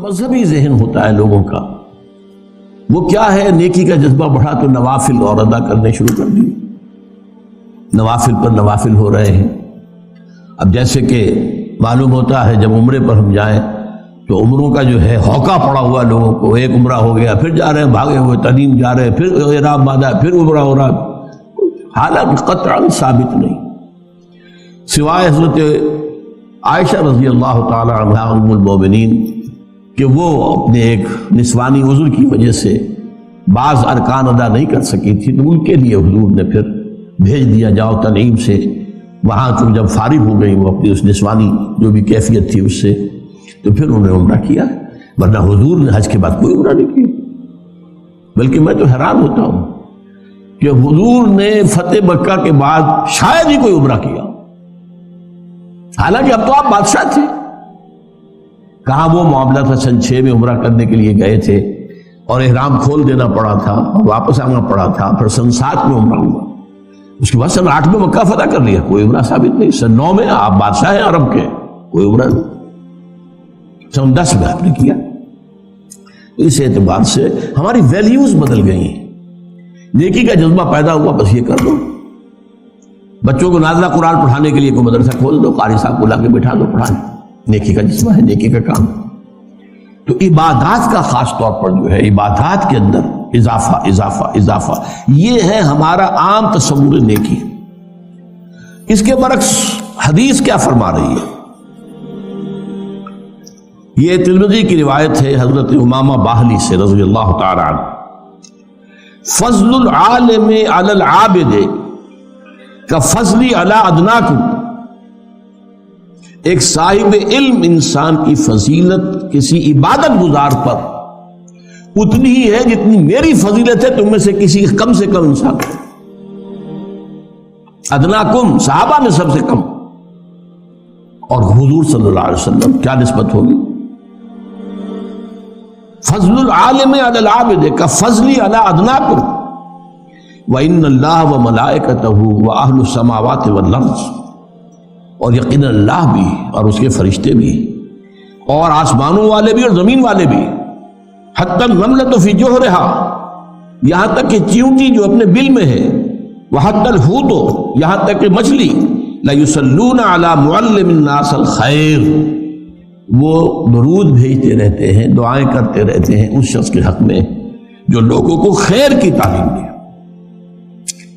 مذہبی ذہن ہوتا ہے لوگوں کا، وہ کیا ہے، نیکی کا جذبہ بڑھا تو نوافل اور ادا کرنے شروع کر دیے، نوافل پر نوافل ہو رہے ہیں۔ اب جیسے کہ معلوم ہوتا ہے جب عمرے پر ہم جائیں تو عمروں کا جو ہے ہوکا پڑا ہوا لوگوں کو، ایک عمرہ ہو گیا پھر جا رہے ہیں بھاگے ہوئے، تنیم جا رہے ہیں پھر احرام باندھا پھر عمرہ ہو رہا، حالانکہ قطعاً ثابت نہیں، سوائے حضرت عائشہ رضی اللہ تعالی عنہا ام المومنین کہ وہ اپنے ایک نسوانی عذر کی وجہ سے بعض ارکان ادا نہیں کر سکی تھی، تو ان کے لیے حضور نے پھر بھیج دیا جاؤ تنعیم سے، وہاں تم جب فارغ ہو گئی وہ اپنی اس نسوانی جو بھی کیفیت تھی اس سے، تو پھر انہوں نے عمرہ کیا، ورنہ حضور نے حج کے بعد کوئی عمرہ نہیں کیا۔ بلکہ میں تو حیران ہوتا ہوں کہ حضور نے فتح مکہ کے بعد شاید ہی کوئی عمرہ کیا، حالانکہ اب تو آپ بادشاہ تھے۔ کہاں وہ معاملہ تھا سن 6 میں عمرہ کرنے کے لیے گئے تھے اور احرام کھول دینا پڑا تھا اور واپس آنا پڑا تھا، پھر سن 7 میں عمرہ ہوا، اس کے بعد سن 8 میں مکہ فتح کر لیا، کوئی عمرہ ثابت نہیں۔ سن 9 میں آپ بادشاہ ہیں عرب کے، کوئی عمرہ نہیں۔ سن 10 میں آپ نے کیا۔ اس اعتبار سے ہماری ویلیوز بدل گئی ہیں، نیکی کا جذبہ پیدا ہوا بس یہ کر دو۔ بچوں کو نازلہ قرآن پڑھانے کے لیے کوئی مدرسہ کھول دو، قاری صاحب کو لا کے بٹھا دو پڑھانے، نیکی کا جذبہ ہے، نیکی کا کام۔ تو عبادات کا خاص طور پر جو ہے عبادات کے اندر اضافہ اضافہ اضافہ، یہ ہے ہمارا عام تصور نیکی۔ اس کے برعکس حدیث کیا فرما رہی ہے؟ یہ ترمذی کی روایت ہے حضرت امامہ باہلی سے رضی اللہ تعالی عنہ، فضل العالم علی العابد کفضلی علی ادناکم، ایک صاحب علم انسان کی فضیلت کسی عبادت گزار پر اتنی ہی ہے جتنی میری فضیلت ہے تم میں سے کسی کم انسان، ادناکم صحابہ میں سب سے کم، اور حضور صلی اللہ علیہ وسلم کیا نسبت ہوگی؟ فضل العالم علی العابد کفضلی علی ادناکم وَإِنَّ اللَّهَ وَمَلَائِكَتَهُ وَأَهْلُ السَّمَاوَاتِ وَالْأَرْضِ، اور یقینا اللہ بھی اور اس کے فرشتے بھی اور آسمانوں والے بھی اور زمین والے بھی، حتی النملۃ فی جوہرہا، یہاں تک کہ چیونٹی جو اپنے بل میں ہے، وحتی الحوت، یہاں تک کہ مچھلی، لَيُصَلُّونَ عَلَى مُعَلِّمِ النَّاسِ الْخَيْرِ، وہ درود بھیجتے رہتے ہیں، دعائیں کرتے رہتے ہیں اس شخص کے حق میں جو لوگوں کو خیر کی تعلیم دے۔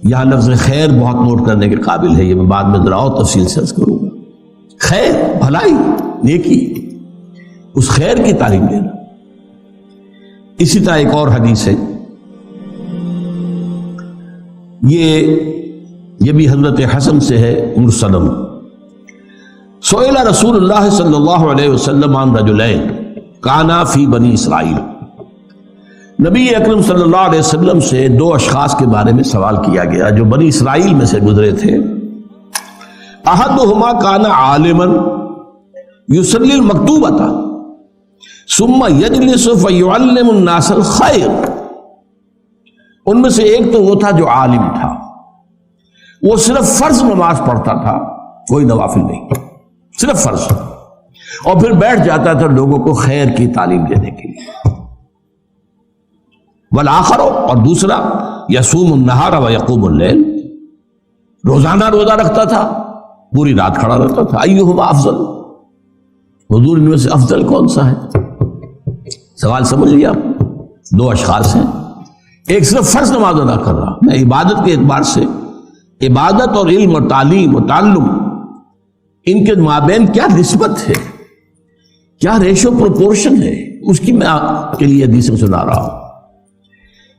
یہاں لفظ خیر بہت نوٹ کرنے کے قابل ہے، یہ میں بعد میں ذرا اور تفصیل سے عرض کروں گا۔ خیر، بھلائی، نیکی، اس خیر کی تعلیم دینا۔ اسی طرح ایک اور حدیث ہے، یہ بھی حضرت حسن سے ہے مرسلم، سئل رسول اللہ صلی اللہ علیہ وسلم عن رجلین کانا فی بنی اسرائیل، نبی اکرم صلی اللہ علیہ وسلم سے 2 اشخاص کے بارے میں سوال کیا گیا جو بنی اسرائیل میں سے گزرے تھے۔ احدہما کان عالما یصلی المکتوبۃ ثم یجلس فیعلم الناس الخیر، ان میں سے ایک تو وہ تھا جو عالم تھا، وہ صرف فرض نماز پڑھتا تھا، کوئی نوافل نہیں، صرف فرض، اور پھر بیٹھ جاتا تھا لوگوں کو خیر کی تعلیم دینے کے لیے۔ والآخر، اور دوسرا یصوم النہار ویقوم اللیل، روزانہ روزہ رکھتا تھا، پوری رات کھڑا رہتا تھا۔ ایہما افضل، حضور ان میں سے افضل کون سا ہے؟ سوال سمجھ لیا آپ؟ 2 اشخاص ہیں، ایک صرف فرض نماز ادا کر رہا، میں عبادت کے اعتبار سے عبادت اور علم اور تعلیم اور تعلم، ان کے مابین کیا نسبت ہے، کیا ریشو پروپورشن ہے، اس کی میں آپ کے لیے حدیثیں سنا رہا ہوں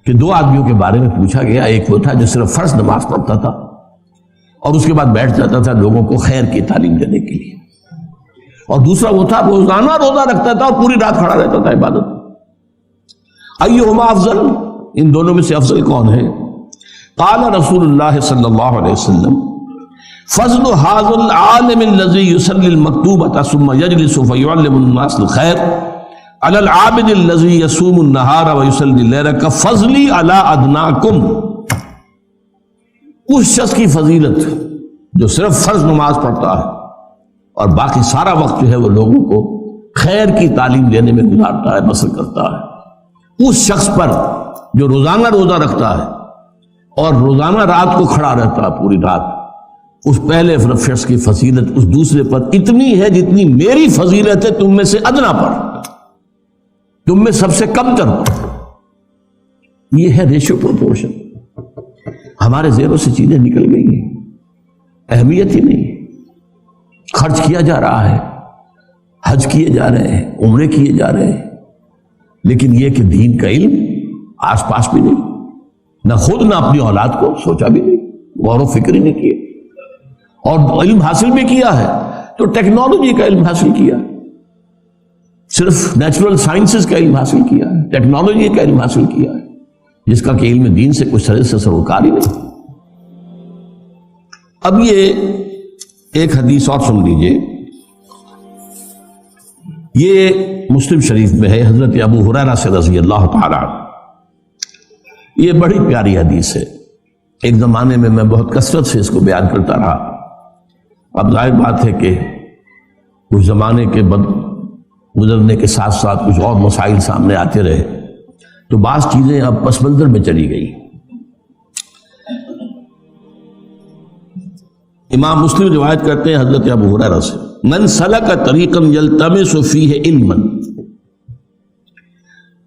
کہ 2 آدمیوں کے بارے میں پوچھا گیا، ایک وہ تھا جو صرف فرض نماز پڑھتا تھا اور اس کے بعد بیٹھ جاتا تھا لوگوں کو خیر کی تعلیم دینے کے لیے، اور دوسرا وہ تھا روزانہ روزہ رکھتا تھا اور پوری رات کھڑا رہتا تھا عبادت۔ ایہما افضل، ان دونوں میں سے افضل کون ہے؟ قال رسول اللہ صلی اللہ علیہ وسلم فضل هذا العالم الذي يصلي المكتوبة ثم يجلس فيعلم الناس الخير على العابد الذي يصوم النهار ويصلي الليل كفضلي على ادناكم، اس شخص کی فضیلت جو صرف فرض نماز پڑھتا ہے اور باقی سارا وقت جو ہے وہ لوگوں کو خیر کی تعلیم دینے میں گزارتا ہے، بسر کرتا ہے۔ اس شخص پر جو روزانہ روزہ رکھتا ہے اور روزانہ رات کو کھڑا رہتا ہے پوری رات، اس پہلے شخص کی فضیلت اس دوسرے پر اتنی ہے جتنی میری فضیلت ہے تم میں سے ادنا پر، تم میں سب سے کم تر پر۔ یہ ہے ریشو پروپورشن۔ ہمارے ذہنوں سے چیزیں نکل گئی ہیں، اہمیت ہی نہیں، خرچ کیا جا رہا ہے، حج کیے جا رہے ہیں، عمرے کیے جا رہے ہیں، لیکن یہ کہ دین کا علم آس پاس بھی نہیں، نہ خود نہ اپنی اولاد کو سوچا بھی نہیں، غور و فکر ہی نہیں کیا، اور علم حاصل بھی کیا ہے تو ٹیکنالوجی کا علم حاصل کیا، صرف نیچرل سائنسز کا علم حاصل کیا ہے، ٹیکنالوجی کا علم حاصل کیا ہے، جس کا کہ علم دین سے کچھ سرے سے سروکار ہی نہیں۔ اب یہ ایک حدیث اور سن لیجئے، یہ مسلم شریف میں ہے، حضرت ابو ہریرہ سے رضی اللہ تعالیٰ عنہ۔ یہ بڑی پیاری حدیث ہے، ایک زمانے میں بہت کثرت سے اس کو بیان کرتا رہا، اب ظاہر بات ہے کہ کچھ زمانے کے گزرنے کے ساتھ ساتھ کچھ اور مسائل سامنے آتے رہے تو بعض چیزیں اب پس منظر میں چلی گئی۔ امام مسلم روایت کرتے ہیں حضرت ابو ہریرہ سے، من سلک طریقا یلتمس فیہ علما،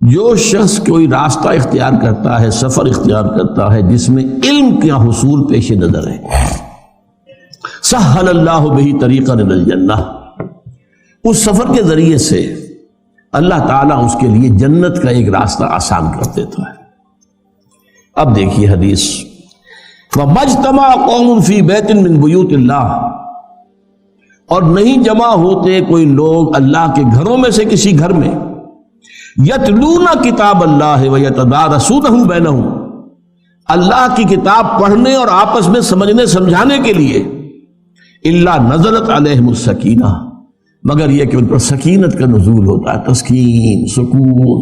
جو شخص کوئی راستہ اختیار کرتا ہے، سفر اختیار کرتا ہے جس میں علم کا حصول پیش نظر ہے، سہل اللہ بہ طریقا الی الجنہ، اس سفر کے ذریعے سے اللہ تعالیٰ اس کے لیے جنت کا ایک راستہ آسان کر دیتا ہے۔ اب دیکھیے حدیث، وَمَجْتَمَعَ قَوْمٌ فِي بَيْتٍ مِّن بُيُوتِ اللَّهِ، اور نہیں جمع ہوتے کوئی لوگ اللہ کے گھروں میں سے کسی گھر میں، یتلون کتاب اللہ ویتدارسونہ بینہم، اللہ کی کتاب پڑھنے اور آپس میں سمجھنے سمجھانے کے لیے، الا نزلت علیہم السکینہ، مگر یہ کہ ان پر سکینت کا نزول ہوتا ہے، تسکین، سکون،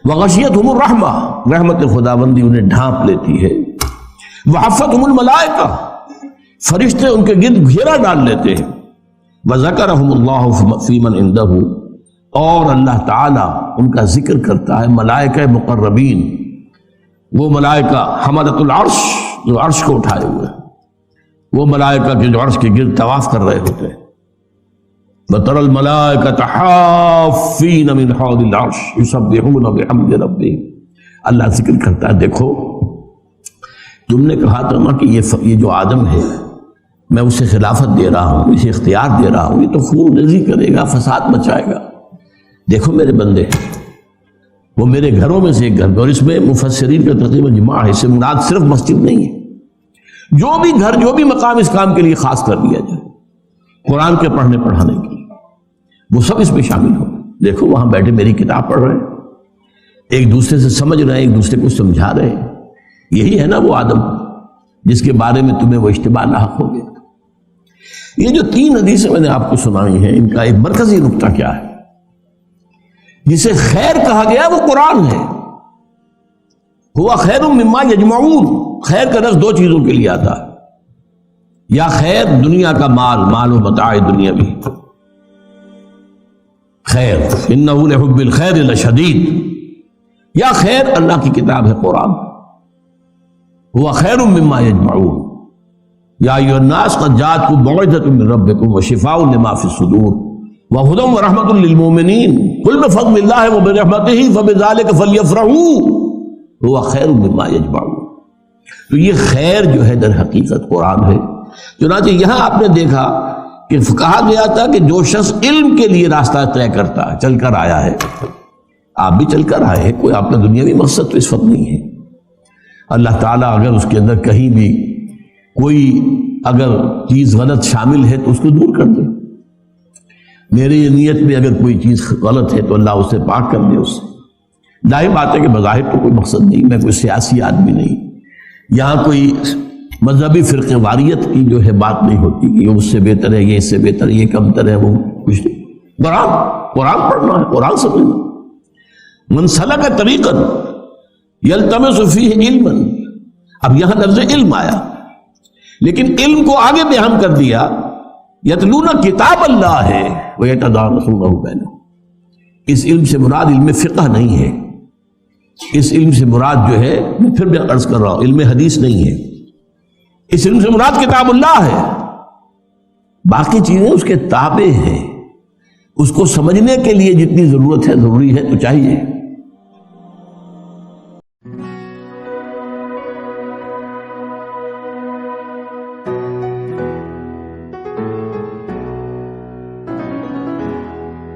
وغشیتہم الرحمہ، رحمت خداوندی انہیں ڈھانپ لیتی ہے، وحفتہم الملائکہ، فرشتے ان کے گرد گھیرا ڈال لیتے ہیں، وذکرہم اللہ فی من عندہ، اور اللہ تعالیٰ ان کا ذکر کرتا ہے ملائکہ مقربین، وہ ملائکہ حملۃ العرش جو عرش کو اٹھائے ہوئے، وہ ملائکہ کے جو عرش کے گرد طواف کر رہے ہوتے ہیں، وَتَرَى الْمَلَائِكَةَ حَافِّينَ مِنْ حَوْضِ الْعَرْشِ يُسَبِّحُونَ بِحَمْدِ رَبِّهِمْ، اللہ ذکر کرتا ہے، دیکھو تم نے کہا تھا نا کہ یہ جو آدم ہے میں اسے خلافت دے رہا ہوں، اسے اختیار دے رہا ہوں، یہ تو خون ریزی کرے گا، فساد مچائے گا، دیکھو میرے بندے وہ میرے گھروں میں سے ایک گھر، اور اس میں مفسرین کا تقریباً جماع ہے، اس سے مراد صرف مسجد نہیں ہے، جو بھی گھر، جو بھی مقام اس کام کے لیے خاص کر دیا جائے، قرآن کے پڑھنے پڑھانے کے لیے، وہ سب اس میں شامل ہو۔ دیکھو وہاں بیٹھے میری کتاب پڑھ رہے ہیں، ایک دوسرے سے سمجھ رہے ہیں، ایک دوسرے کو سمجھا رہے ہیں، یہی ہے نا وہ آدم جس کے بارے میں تمہیں وہ اشتباہ لاحق ہو گیا۔ یہ جو 3 حدیثیں میں نے آپ کو سنائی ہیں، ان کا ایک مرکزی نقطہ کیا ہے؟ جسے خیر کہا گیا وہ قرآن ہے، ہوا خیر مما یجمعون، خیر کا لفظ 2 چیزوں کے لیے آتا ہے، یا خیر دنیا کا مال و متاع دنیاوی، خیر انہ لحب الخیر لشدید، یا خیر اللہ کی کتاب ہے قرآن، ہوا خیر مما یجمعون، یا ایھا الناس قد جاءتکم موعظۃ من ربکم وشفاء لما فی الصدور وہدی ورحمۃ للمؤمنین قل بفضل اللہ وبرحمتہ فبذلک فلیفرحوا ہوا خیر مما یجمعون۔ تو یہ خیر جو ہے در حقیقت قرآن ہے۔ چنانچہ یہاں آپ نے دیکھا کہ کہا گیا تھا کہ جو شخص علم کے لیے راستہ طے کرتا ہے، چل کر آیا ہے، آپ بھی چل کر آئے ہیں، کوئی آپ کا دنیاوی مقصد تو اس وقت نہیں ہے، اللہ تعالیٰ اگر اس کے اندر کہیں بھی کوئی اگر چیز غلط شامل ہے تو اس کو دور کر دے، میری نیت میں اگر کوئی چیز غلط ہے تو اللہ اسے پاک کر دے اس سے۔ ظاہر بات ہے کہ بظاہر تو کوئی مقصد نہیں، میں کوئی سیاسی آدمی نہیں، یہاں کوئی مذہبی فرقہ واریت کی جو ہے بات نہیں ہوتی کہ یہ اس سے بہتر ہے، یہ اس سے بہتر ہے، یہ کمتر ہے، وہ کچھ نہیں، قرآن پڑھنا ہے، قرآن سمجھنا۔ من سلک طریقا یلتمس فیہ علما، اب یہاں لفظ علم آیا، لیکن علم کو آگے بیان کر دیا یتلون کتاب اللہ ہے ویتدارسونہ بینہم، اس علم سے مراد علم فقہ نہیں ہے، اس علم سے مراد جو ہے، میں پھر بھی عرض کر رہا ہوں، علم حدیث نہیں ہے، اس علم سے مراد کتاب اللہ ہے، باقی چیزیں اس کے تابع ہیں، اس کو سمجھنے کے لیے جتنی ضرورت ہے ضروری ہے تو چاہیے۔